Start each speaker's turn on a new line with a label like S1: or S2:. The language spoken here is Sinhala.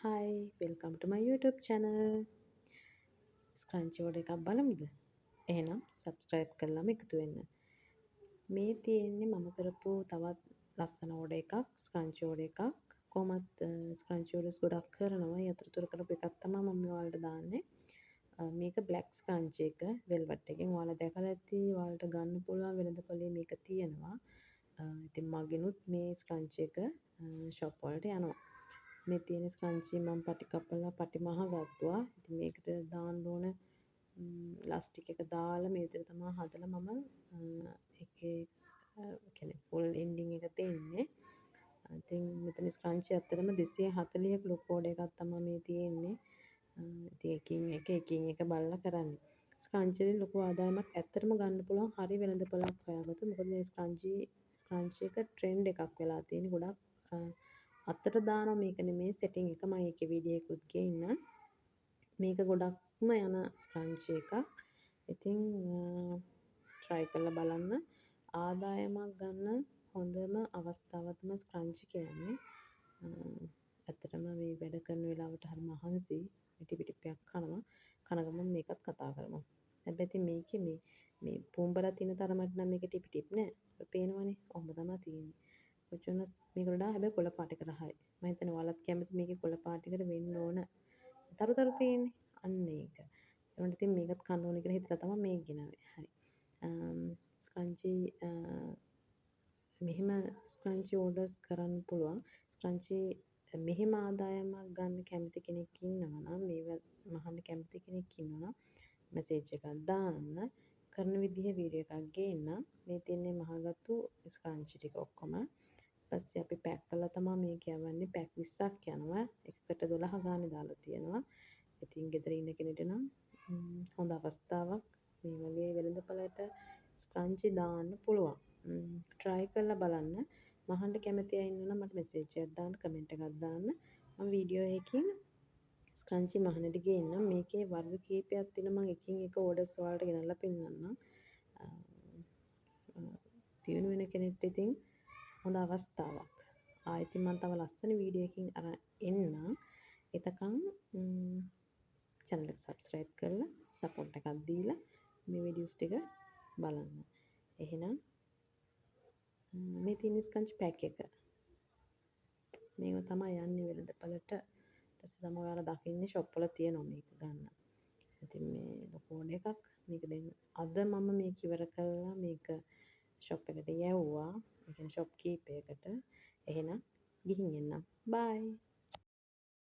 S1: Hi, welcome to my YouTube channel. ස්ක්‍රන්චෝඩ එකක් බලමුද? එහෙනම් subscribe කරලාම එකතු වෙන්න. මේ තියෙන්නේ මම කරපු තවත් ලස්සන ඕඩර් එකක්, ස්ක්‍රන්චි ඕඩර් එකක්. කොහොමත් ස්ක්‍රන්චි ඕඩර්ස් ගොඩක් කරනවා. ඒ අතරතුර කරපු එකක් තමයි මම ඔයාලට දාන්නේ. මේක black ස්ක්‍රන්චි එක velvet එකෙන්. ඔයාලා දැකලා ඇති. ඔයාලට ගන්න පුළුවන් වෙළඳපොලේ මේක තියෙනවා. ඉතින් මගෙනුත් මේ ස්ක්‍රන්චි එක shop වලට යනවා. මේ තියෙන ස්ක්‍රන්චි මම පටි කපලා පටි මහ ගත්තා. ඉතින් මේකට දාන්න ඕන ලාස්ටික් එක දාලා මේ විදිහට තමයි හදලා මම එකේ කියන්නේ ෆුල් එන්ඩින් එක දෙන්නේ. ඉතින් මෙතන ස්ක්‍රන්චි ඇත්තටම 240ක ලොකු ඕඩර් එකක් තමයි මේ තියෙන්නේ. ඉතින් එකින් එක බලලා කරන්නේ. ස්ක්‍රන්චි වලින් ලොකු ආදායමක් ඇත්තටම ගන්න පුළුවන් හරි වෙළඳපොළක් හොයාගත්තොත්. මොකද මේ ස්ක්‍රන්චි එක ට්‍රෙන්ඩ් එකක් වෙලා තියෙන්නේ. ගොඩක් අතට දානවා මේක නෙමේ සෙටින් එක. මම ඒකේ වීඩියෝ එකකුත් ගේන්නම්. මේක ගොඩක්ම යන ස්ක්‍රන්චි එකක්. ඉතින් try කරලා බලන්න. ආදායමක් ගන්න හොඳම අවස්ථාව තමයි ස්ක්‍රන්චි කියන්නේ. ඇත්තටම මේ වැඩ කරන වෙලාවට හරි මහන්සියි. පිටි පිටිපයක් කනවා. කන ගමන් මේකත් කතා කරනවා. හැබැයි ඉතින් මේකේ මේ පුම්බලා තියෙන තරමට නම් මේක ටිපි ටිප් නෑ. පේනවනේ. ඔහොම තමයි තියෙන්නේ. කොච්චරවත් මේක වඩා හැබැයි කොළ පාටකට හයි. මම හිතන්නේ ඔයාලත් කැමති මේකේ කොළ පාටකට වෙන්න ඕන. තරු තරු තියෙන්නේ. අන්න ඒක. ඒකට ඉතින් මේකත් කන්න ඕනේ කියලා හිතලා තමයි මේක ගෙනාවේ. හරි. ස්ක්‍රන්චි මෙහෙම ස්ක්‍රන්චි ඕඩර්ස් කරන්න පුළුවන්. ස්ක්‍රන්චි මෙහෙම ආදායමක් ගන්න කැමති කෙනෙක් ඉන්නවා නම් මේව මහන්න කැමති කෙනෙක් ඉන්නවා නම් මැසේජ් එකක් දාන්න. කරන විදිහ වීඩියෝ එකක් ගේන්න. මේ තියන්නේ මහගත්තු ස්ක්‍රන්චි ටික ඔක්කොම. ඊපස්සේ අපි පැක් කරලා තමයි මේක යවන්නේ. පැක් 20ක් යනවා. එකකට 12 ගානේ දාලා තියෙනවා. ඉතින් ගෙදර ඉන්න කෙනෙක්ට නම් හොඳ අවස්ථාවක් මේ වගේ වෙළඳපළට ස්ක්‍රන්චි දාන්න පුළුවන්. try කරලා බලන්න. මහන්න කැමති අය ඉන්නවා නම් මට මැසේජ් එකක් දාන්න, කමෙන්ට් එකක් දාන්න. මම වීඩියෝ එකකින් ස්ක්‍රන්චි මහන්නට ගේන්නම්. මේකේ වර්ග කීපයක් තියෙනවා. මම එකින් එක ඕඩර්ස් වලට ගෙනල්ලා පෙන්නන්නම්. දියුණු වෙන කෙනෙක්ට ඉතින් හොඳ අවස්ථාවක්. ආයෙත් මම තව ලස්සන වීඩියෝ එකකින් අරන් එන්නම්. එතකන් channel එක subscribe කරලා support එකක් දීලා මේ videos ටික බලන්න. එහෙනම් මේ තියෙන ස්කන්ච් පැක් එක. මේව තමයි යන්නේ වෙළඳපළට. ඊටසේ තමයි ඔයාලා දකින්නේ shop වල තියෙනවා මේක ගන්න. ඉතින් මේ ලොකු ඕඩර් එකක්. මේක දැන් අද මම මේක ඉවර කළා මේක shop එකට යවුවා. ඒ කියන්නේ shop කීපයකට. එහෙනම් ගිහින් එන්නම්. bye